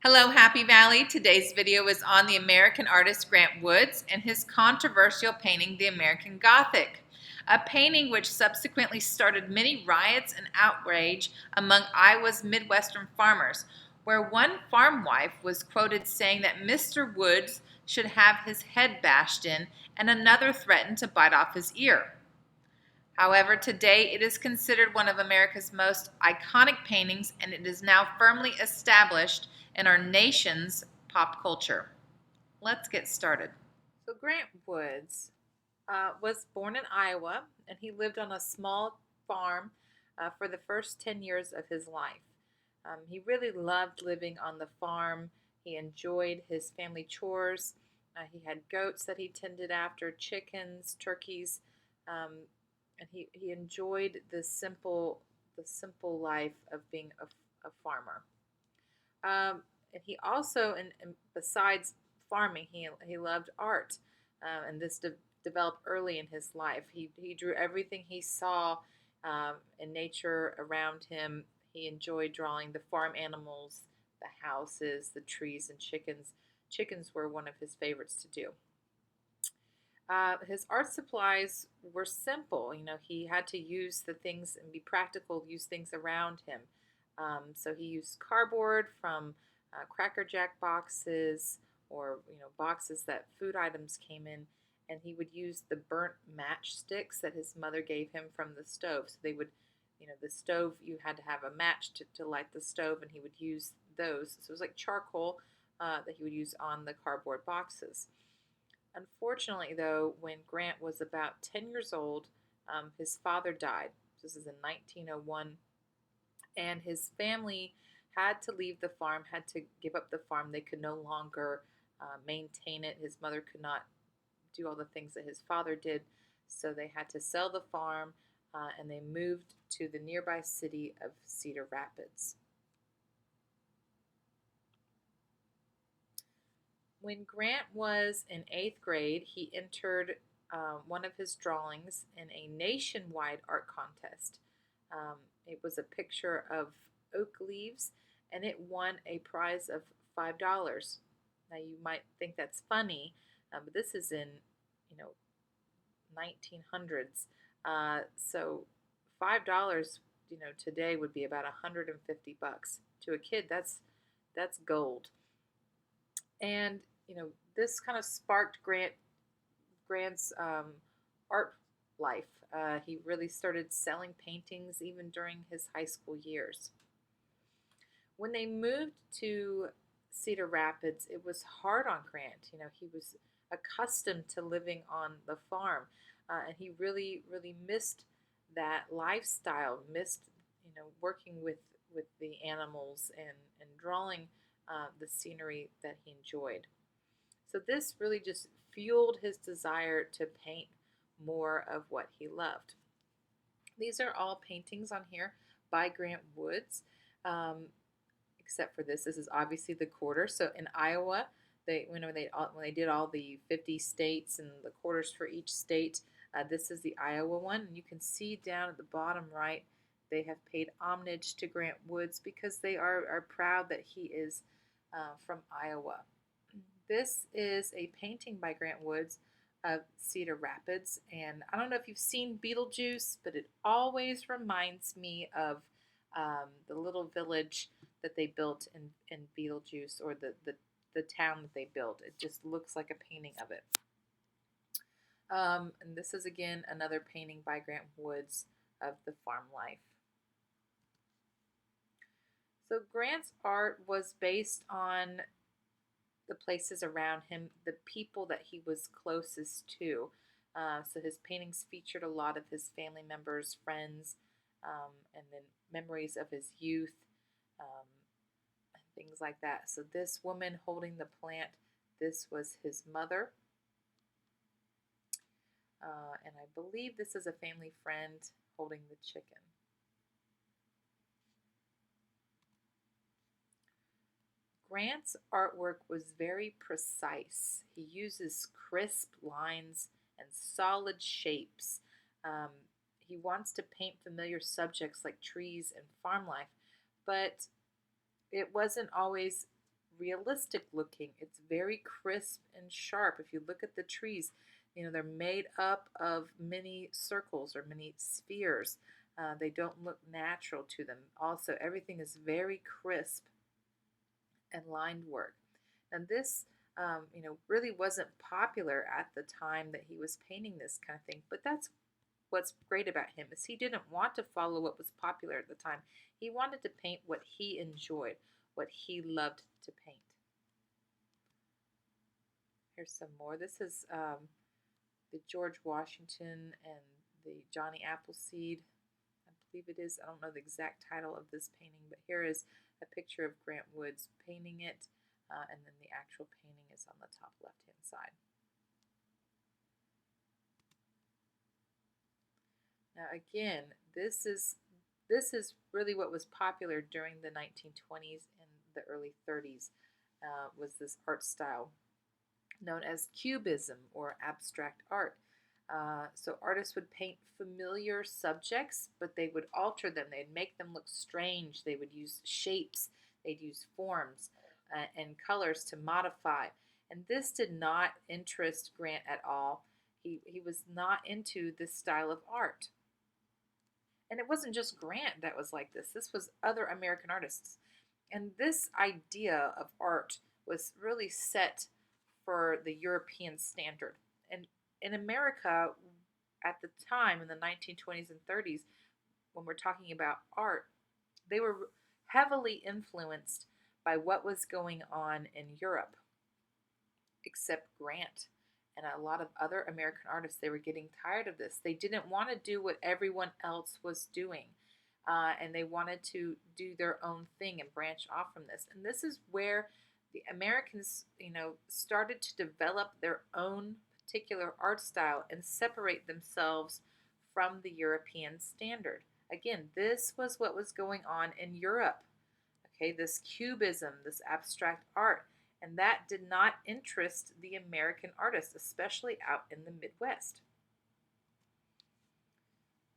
Hello, Happy Valley. Today's video is on the American artist Grant Woods and his controversial painting, The American Gothic, a painting which subsequently started many riots and outrage among Iowa's Midwestern farmers, where one farm wife was quoted saying that Mr. Woods should have his head bashed in, and another threatened to bite off his ear. However, today it is considered one of America's most iconic paintings, and it is now firmly established in our nation's pop culture. Let's get started. So, Grant Woods was born in Iowa, and he lived on a small farm for the first 10 years of his life. He really loved living on the farm. He enjoyed his family chores. He had goats that he tended after, chickens, turkeys, um, and he enjoyed the simple life of being a farmer. And he also, and besides farming, he loved art, and this developed early in his life. He drew everything he saw in nature around him. He enjoyed drawing the farm animals, the houses, the trees, and chickens. Chickens were one of his favorites to do. His art supplies were simple. He had to use the things and be practical, use things around him. So he used cardboard from Cracker Jack boxes or boxes that food items came in, and he would use the burnt matchsticks that his mother gave him from the stove. So they would, the stove, you had to have a match to light the stove, and he would use those. So it was like charcoal that he would use on the cardboard boxes. Unfortunately, though, when Grant was about 10 years old, his father died. This is in 1901, and his family had to leave the farm, had to give up the farm. They could no longer maintain it. His mother could not do all the things that his father did, so they had to sell the farm, and they moved to the nearby city of Cedar Rapids. When Grant was in eighth grade, he entered one of his drawings in a nationwide art contest. It was a picture of oak leaves, and it won a prize of $5. Now you might think that's funny, but this is in you know 1900s. So $5, today would be about 150 bucks to a kid. That's gold. And this kind of sparked Grant's art life. He really started selling paintings even during his high school years. When they moved to Cedar Rapids, it was hard on Grant. He was accustomed to living on the farm, and he really, really missed that lifestyle. Missed, working with the animals and drawing the scenery that he enjoyed. So this really just fueled his desire to paint more of what he loved. These are all paintings on here by Grant Woods, except for this. This is obviously the quarter. So in Iowa, when they did all the 50 states and the quarters for each state, this is the Iowa one. And you can see down at the bottom right, they have paid homage to Grant Woods because they are proud that he is from Iowa. This is a painting by Grant Woods of Cedar Rapids, and I don't know if you've seen Beetlejuice, but it always reminds me of the little village that they built in Beetlejuice, or the town that they built. It just looks like a painting of it. And this is again another painting by Grant Woods of the farm life. So Grant's art was based on the places around him, the people that he was closest to. So his paintings featured a lot of his family members, friends, and then memories of his youth, and things like that. So this woman holding the plant, this was his mother. And I believe this is a family friend holding the chicken. Grant's artwork was very precise. He uses crisp lines and solid shapes. Um, he wants to paint familiar subjects like trees and farm life, but it wasn't always realistic looking. It's very crisp and sharp. If you look at the trees, they're made up of many circles or many spheres. They don't look natural to them. Also, everything is very crisp and lined work. And this, really wasn't popular at the time that he was painting this kind of thing. But that's what's great about him is he didn't want to follow what was popular at the time. He wanted to paint what he enjoyed, what he loved to paint. Here's some more. This is the George Washington and the Johnny Appleseed. I believe it is. I don't know the exact title of this painting, but here is a picture of Grant Woods painting it, and then the actual painting is on the top left-hand side. Now again, this is really what was popular during the 1920s and the early 30s, was this art style known as Cubism or abstract art. So artists would paint familiar subjects, but they would alter them. They'd make them look strange. They would use shapes. They'd use forms and colors to modify. And this did not interest Grant at all. He was not into this style of art. And it wasn't just Grant that was like this. This was other American artists. And this idea of art was really set for the European standard. And in America, at the time, in the 1920s and 30s, when we're talking about art, they were heavily influenced by what was going on in Europe, except Grant and a lot of other American artists. They were getting tired of this. They didn't want to do what everyone else was doing, and they wanted to do their own thing and branch off from this. And this is where the Americans, started to develop their own particular art style and separate themselves from the European standard. Again, this was what was going on in Europe. Okay, this Cubism, this abstract art. And that did not interest the American artists, especially out in the Midwest.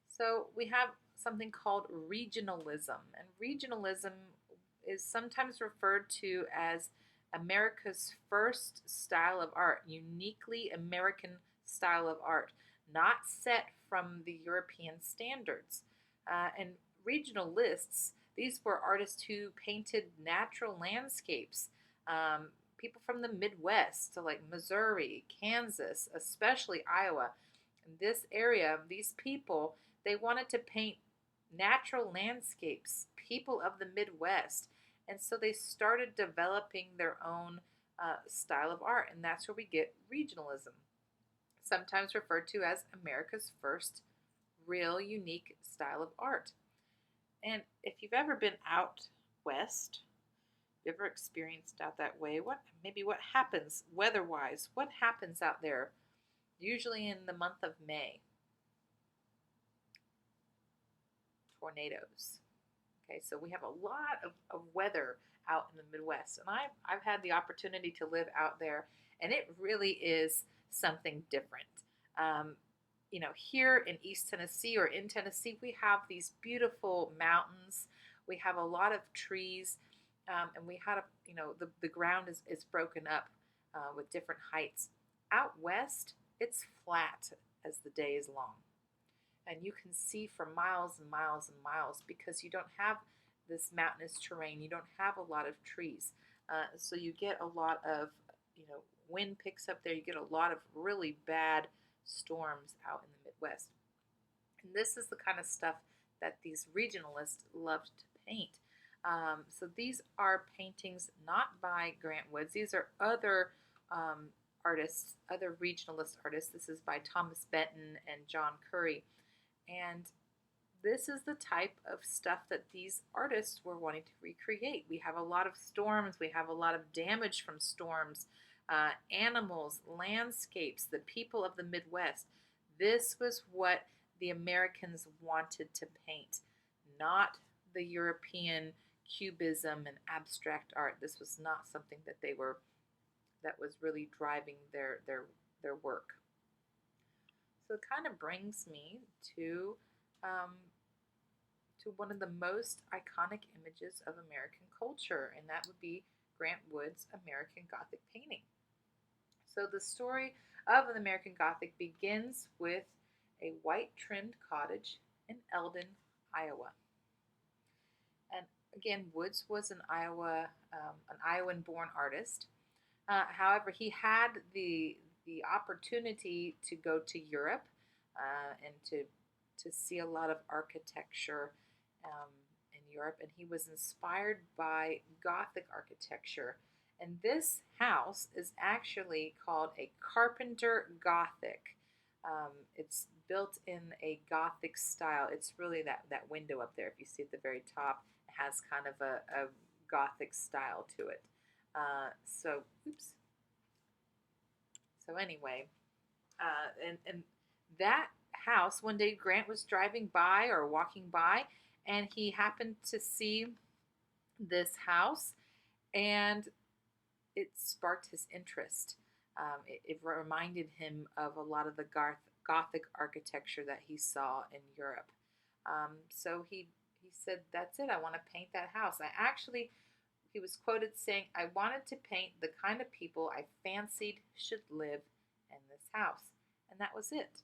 So we have something called regionalism. And regionalism is sometimes referred to as America's first style of art, uniquely American style of art, not set from the European standards. And regionalists, these were artists who painted natural landscapes. People from the Midwest, so like Missouri, Kansas, especially Iowa. In this area, these people, they wanted to paint natural landscapes, people of the Midwest. And so they started developing their own style of art, and that's where we get regionalism, sometimes referred to as America's first real unique style of art. And if you've ever been out west, you ever experienced out that way, what happens weather-wise? What happens out there, usually in the month of May? Tornadoes. Okay, so we have a lot of weather out in the Midwest, and I've had the opportunity to live out there, and it really is something different. Here in East Tennessee or in Tennessee, we have these beautiful mountains. We have a lot of trees, and we had the ground is broken up with different heights. Out west, it's flat as the day is long. And you can see for miles and miles and miles because you don't have this mountainous terrain. You don't have a lot of trees. So you get a lot of, wind picks up there. You get a lot of really bad storms out in the Midwest. And this is the kind of stuff that these regionalists loved to paint. So these are paintings not by Grant Woods. These are other artists, other regionalist artists. This is by Thomas Benton and John Curry. And this is the type of stuff that these artists were wanting to recreate. We have a lot of storms. We have a lot of damage from storms, animals, landscapes, the people of the Midwest. This was what the Americans wanted to paint, not the European Cubism and abstract art. This was not something that was really driving their work. So it kind of brings me to one of the most iconic images of American culture, and that would be Grant Wood's American Gothic painting. So the story of the American Gothic begins with a white trimmed cottage in Eldon, Iowa. And again, Woods was an Iowan-born artist. However, he had the opportunity to go to Europe and to see a lot of architecture um, in Europe, and he was inspired by Gothic architecture. And this house is actually called a Carpenter Gothic. It's built in a Gothic style. It's really that window up there, if you see at the very top, it has kind of a Gothic style to it. Oops. So anyway, and that house, one day Grant was driving by or walking by, and he happened to see this house, and it sparked his interest. It reminded him of a lot of the Gothic architecture that he saw in Europe. So he said, "That's it. I want to paint that house." He was quoted saying, "I wanted to paint the kind of people I fancied should live in this house." And that was it.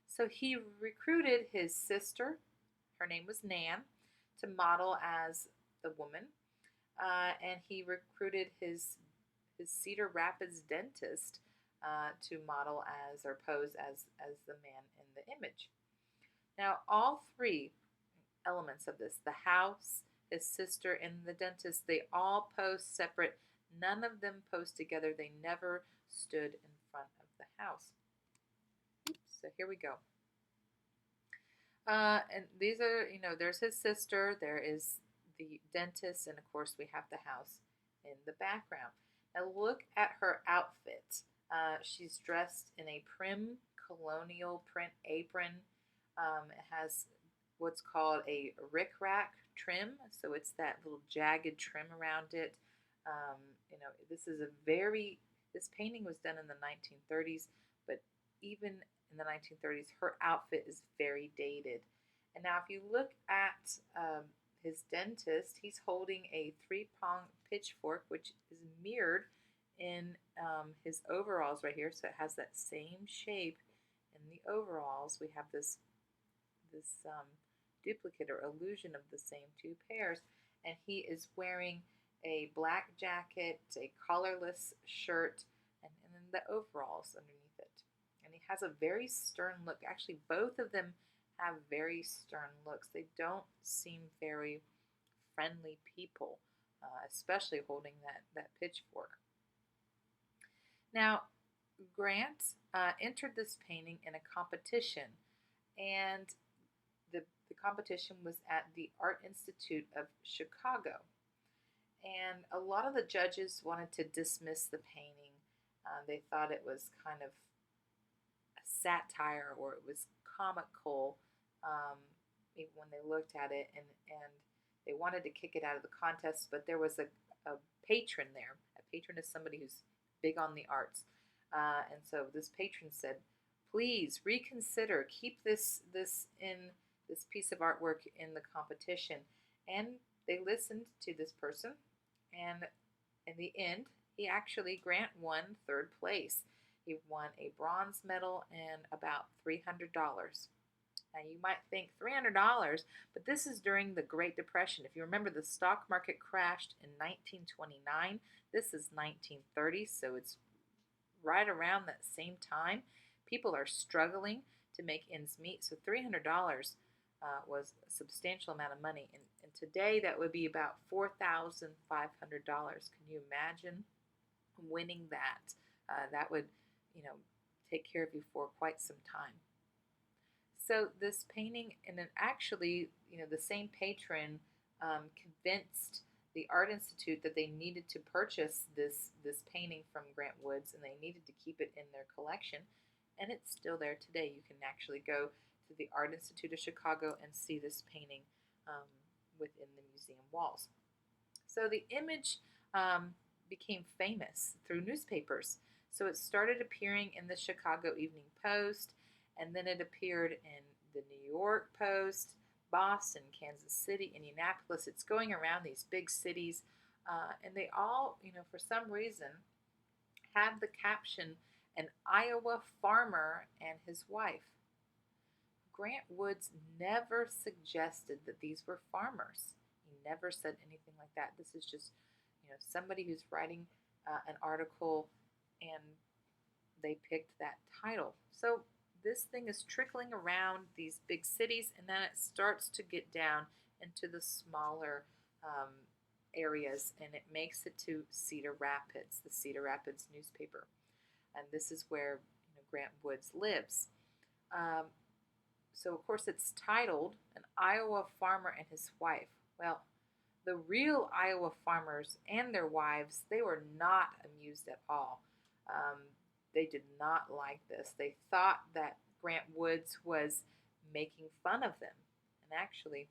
So he recruited his sister, her name was Nan, to model as the woman. And he recruited his Cedar Rapids dentist to model as or pose as the man in the image. Now, all three elements of this, the house, his sister, and the dentist, they all pose separate. None of them pose together. They never stood in front of the house. Oops, so here we go. And these are, there's his sister, there is the dentist, and of course we have the house in the background. Now look at her outfit. She's dressed in a prim colonial print apron. It has what's called a rickrack trim, so it's that little jagged trim around it. This painting was done in the 1930s, but even in the 1930s, her outfit is very dated. And now, if you look at his dentist, he's holding a three-pronged pitchfork, which is mirrored in his overalls right here. So it has that same shape in the overalls. We have this duplicate or illusion of the same two pairs. And he is wearing a black jacket, a collarless shirt, and then the overalls underneath it. And he has a very stern look. Actually, both of them have very stern looks. They don't seem very friendly people, especially holding that pitchfork. Now, Grant entered this painting in a competition, and the competition was at the Art Institute of Chicago. And a lot of the judges wanted to dismiss the painting. They thought it was kind of a satire or it was comical even when they looked at it, and they wanted to kick it out of the contest, but there was a patron there. A patron is somebody who's big on the arts. And so this patron said, "Please reconsider, keep this piece of artwork in the competition." And they listened to this person, and in the end, Grant won third place. He won a bronze medal and about $300. Now you might think $300, but this is during the Great Depression. If you remember, the stock market crashed in 1929. This is 1930, so it's right around that same time. People are struggling to make ends meet, so $300 was a substantial amount of money. And today that would be about $4,500. Can you imagine winning that? That would, take care of you for quite some time. So this painting, and then actually, the same patron convinced the Art Institute that they needed to purchase this painting from Grant Woods, and they needed to keep it in their collection. And it's still there today. You can actually go to the Art Institute of Chicago and see this painting within the museum walls. So the image became famous through newspapers. So it started appearing in the Chicago Evening Post, and then it appeared in the New York Post, Boston, Kansas City, Indianapolis. It's going around these big cities And they all, for some reason, have the caption "An Iowa Farmer and His Wife." Grant Woods never suggested that these were farmers. He never said anything like that. This is just, somebody who's writing an article and they picked that title. So this thing is trickling around these big cities, and then it starts to get down into the smaller um, areas, and it makes it to Cedar Rapids, the Cedar Rapids newspaper, and this is where Grant Woods lives. Um, so of course it's titled "An Iowa Farmer and His Wife." Well, the real Iowa farmers and their wives, they were not amused at all. Um, they did not like this. They thought that Grant Woods was making fun of them. And actually,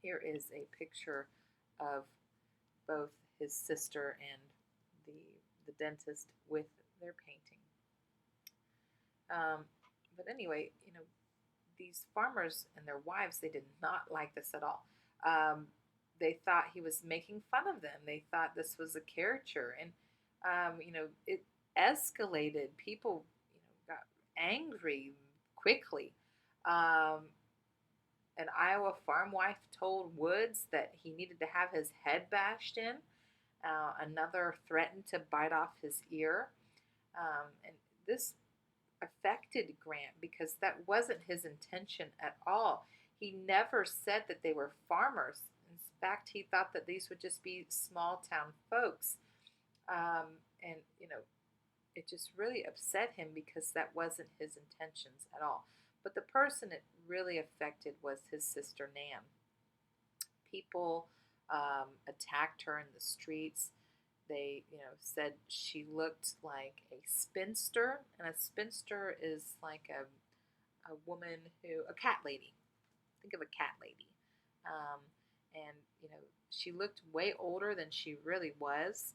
here is a picture of both his sister and the, the dentist with their painting. But anyway, these farmers and their wives, they did not like this at all. They thought he was making fun of them. They thought this was a caricature, and it escalated. People, got angry quickly. Um, an Iowa farm wife told Woods that he needed to have his head bashed in. Another threatened to bite off his ear, and this affected Grant because that wasn't his intention at all. He never said that they were farmers. In fact, he thought that these would just be small town folks. And, it just really upset him because that wasn't his intentions at all. But the person it really affected was his sister Nan. People attacked her in the streets. They, said she looked like a spinster, and a spinster is like a woman a cat lady. Think of a cat lady. Um, and, she looked way older than she really was.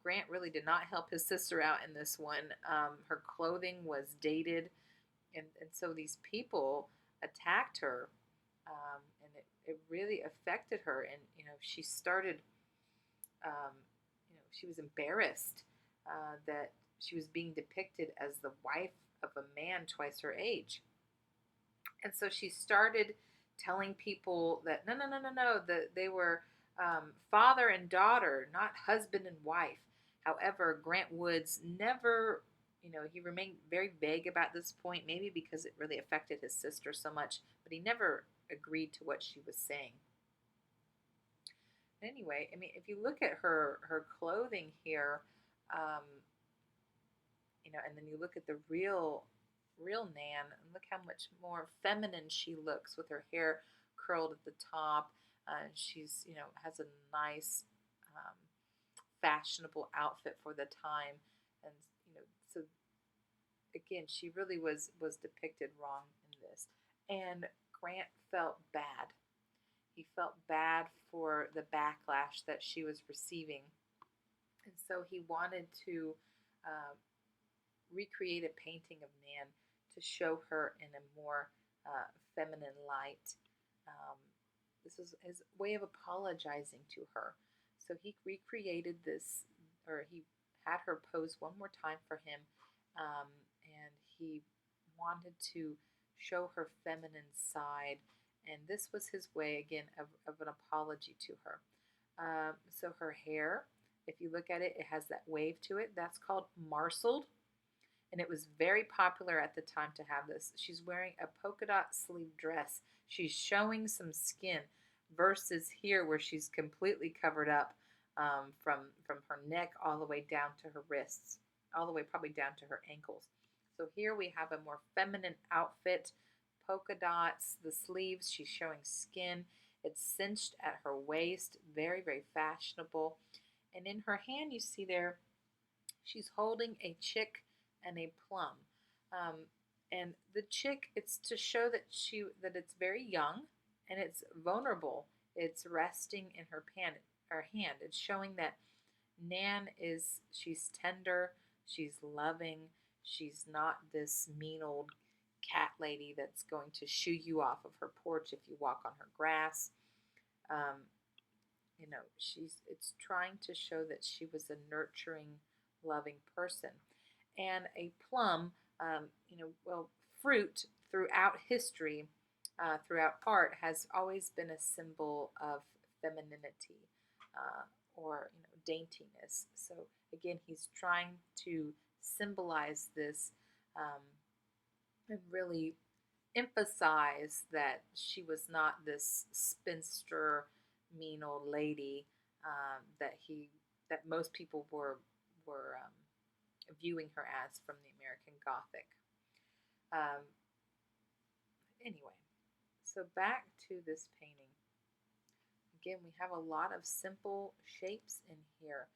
Grant really did not help his sister out in this one. Her clothing was dated, and so these people attacked her, and it really affected her. And she started, um, she was embarrassed that she was being depicted as the wife of a man twice her age, and so she started telling people that no, that they were father and daughter, not husband and wife. However, Grant Woods never, he remained very vague about this point, maybe because it really affected his sister so much, but he never agreed to what she was saying. Anyway, I mean, if you look at her clothing here, um, and then you look at the real Nan, and look how much more feminine she looks with her hair curled at the top. She's, has a nice, um, fashionable outfit for the time, and so again, she really was depicted wrong in this, and Grant felt bad. He felt bad for the backlash that she was receiving, and so he wanted to uh, recreate a painting of Nan to show her in a more feminine light. Um, this is his way of apologizing to her. So he recreated this, or he had her pose one more time for him, and he wanted to show her feminine side. And this was his way, again, of an apology to her. So her hair, if you look at it, it has that wave to it. That's called marceled, and it was very popular at the time to have this. She's wearing a polka dot sleeve dress. She's showing some skin versus here where she's completely covered up, from her neck all the way down to her wrists, all the way probably down to her ankles. So here we have a more feminine outfit, polka dots, the sleeves, she's showing skin. It's cinched at her waist, very, very fashionable. And in her hand, you see there, she's holding a chick and a plum. Um, and the chick, it's to show that it's very young and it's vulnerable. It's resting in her hand. It's showing that Nan she's tender, she's loving, she's not this mean old cat lady that's going to shoo you off of her porch if you walk on her grass. Um, It's trying to show that she was a nurturing, loving person. And a plum, well, fruit throughout history, throughout art, has always been a symbol of femininity, or daintiness. So again, he's trying to symbolize this, um, and really emphasize that she was not this spinster, mean old lady, that most people were viewing her as from the American Gothic. Um, anyway, so back to this painting. Again, we have a lot of simple shapes in here,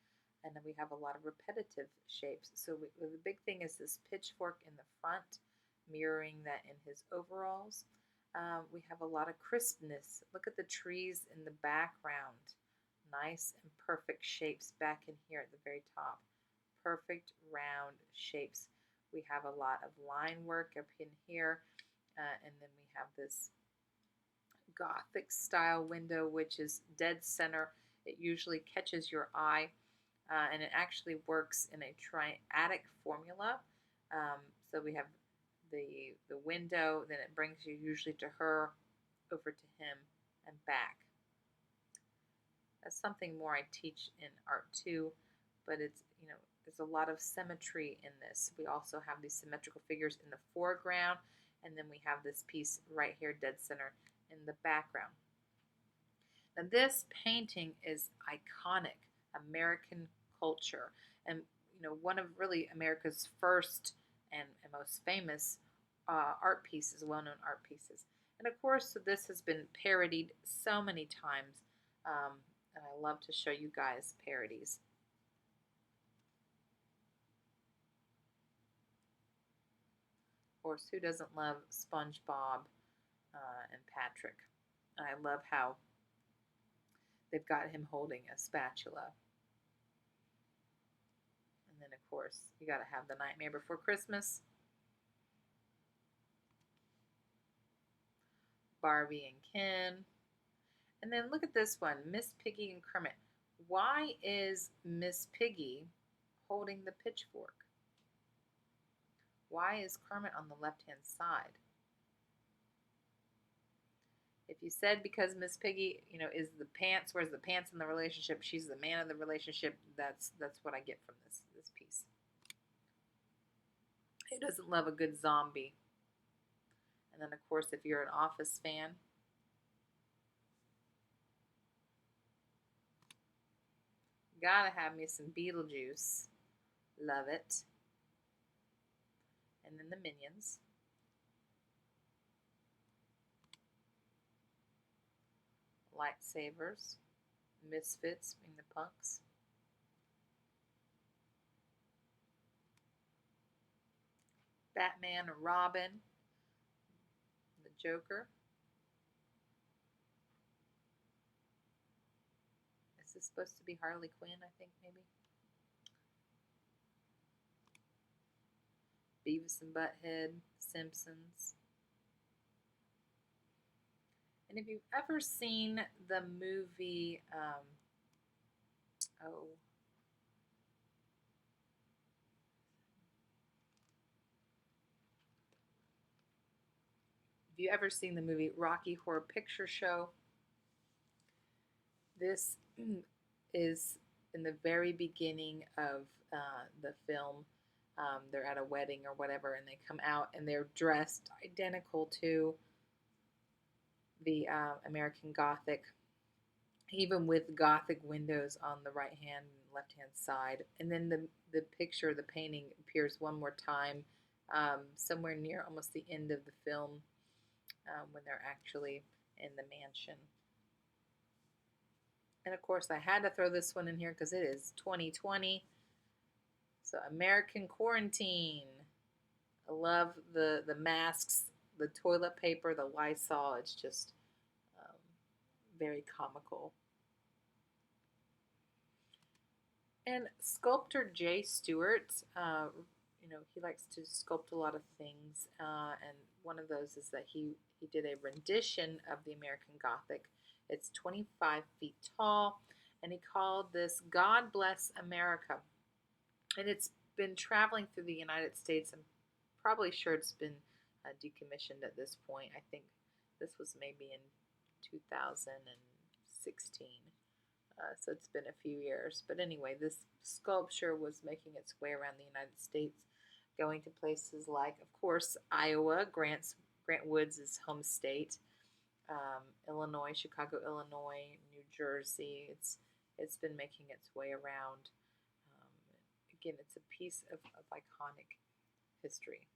and then we have a lot of repetitive shapes. So the big thing is this pitchfork in the front, mirroring that in his overalls. We have a lot of crispness. Look at the trees in the background. Nice and perfect shapes back in here at the very top. Perfect round shapes. We have a lot of line work up in here, and then we have this Gothic style window, which is dead center. It usually catches your eye, and it actually works in a triadic formula. So we have the window, then it brings you usually to her, over to him, and back. That's something more I teach in art too, but there's a lot of symmetry in this. We also have these symmetrical figures in the foreground, and then we have this piece right here, dead center, in the background. Now this painting is iconic American culture, and one of really America's first and most famous art pieces, well-known art pieces. And of course, this has been parodied so many times, and I love to show you guys parodies. Of course, who doesn't love SpongeBob and Patrick? And I love how they've got him holding a spatula. And then, of course, you got to have The Nightmare Before Christmas, Barbie and Ken. And then look at this one, Miss Piggy and Kermit. Why is Miss Piggy holding the pitchfork? Why is Kermit on the left-hand side? If you said because Miss Piggy, is the pants, where's the pants in the relationship, she's the man of the relationship, that's what I get from this piece. Who doesn't love a good zombie? And then, of course, if you're an Office fan, gotta have me some Beetlejuice. Love it. And then the Minions. Lightsabers. Misfits, being the punks. Batman, Robin, the Joker. This is supposed to be Harley Quinn, I think, maybe. Beavis and Butthead, Simpsons. And if you've ever seen the movie, if you ever seen the movie Rocky Horror Picture Show, this is in the very beginning of the film. They're at a wedding or whatever, and they come out and they're dressed identical to the American Gothic, even with Gothic windows on the right hand and left hand side. And then the picture, the painting, appears one more time, somewhere near almost the end of the film, when they're actually in the mansion. And of course, I had to throw this one in here because it is 2020. So, American Quarantine. I love the masks, the toilet paper, the Lysol. It's just very comical. And sculptor Jay Stewart, he likes to sculpt a lot of things, and one of those is that he did a rendition of the American Gothic, It's 25 feet tall, and he called this God Bless America. And it's been traveling through the United States. I'm probably sure it's been decommissioned at this point. I think this was maybe in 2016. So it's been a few years. But anyway, this sculpture was making its way around the United States, going to places like, of course, Iowa, Grant Woods' home state, Illinois, Chicago, Illinois, New Jersey. It's been making its way around. Again, it's a piece of iconic history.